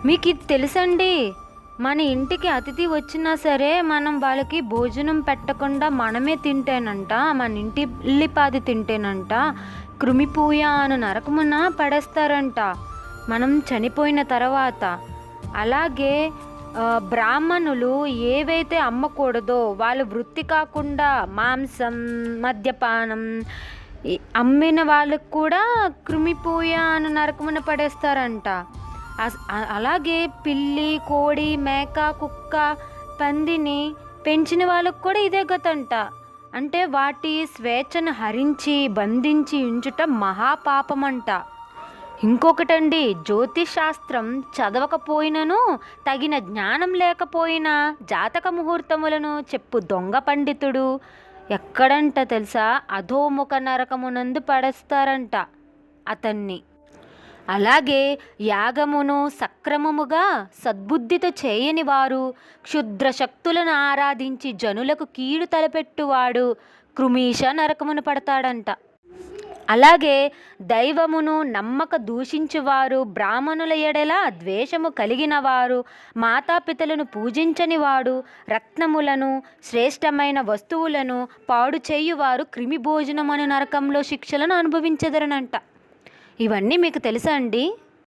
మీకు ఇది తెలుసండి, మన ఇంటికి అతిథి వచ్చినా సరే మనం వాళ్ళకి భోజనం పెట్టకుండా మనమే తింటేనంట, మన ఇంటి ఇల్లిపాది తింటేనంట కృమిపూయ అను నరకమున పడేస్తారంట మనం చనిపోయిన తర్వాత. అలాగే బ్రాహ్మణులు ఏవైతే అమ్మకూడదో వాళ్ళ వృత్తి కాకుండా మాంసం, మద్యపానం అమ్మిన వాళ్ళకు కూడా కృమిపూయ అను నరకమున పడేస్తారంట. అలాగే పిల్లి, కోడి, మేక, కుక్క, పందిని పెంచిన వాళ్ళకు కూడా ఇదే గతంట. అంటే వాటి స్వేచ్ఛను హరించి బంధించి ఉంచుట మహాపాపమంట. ఇంకొకటండి, జ్యోతిష్ శాస్త్రం చదవకపోయినను తగిన జ్ఞానం లేకపోయినా జాతక ముహూర్తములను చెప్పు దొంగ పండితుడు ఎక్కడంట తెలుసా, అధోముఖ నరకమునందు పడేస్తారంట అతన్ని. అలాగే యాగమును సక్రమముగా సద్బుద్ధితో చేయని వారు, క్షుద్ర శక్తులను ఆరాధించి జనులకు కీడు తలపెట్టువాడు కృమీష నరకమును పడతాడంట. అలాగే దైవమును నమ్మక దూషించువారు, బ్రాహ్మణుల ఎడల ద్వేషము కలిగిన వారు, మాతాపితలను పూజించని వాడు, రత్నములను శ్రేష్టమైన వస్తువులను పాడు చేయువారు క్రిమి భోజనమను నరకంలో శిక్షలను అనుభవించెదరనంట. ఇవన్నీ మీకు తెలుసా అండి?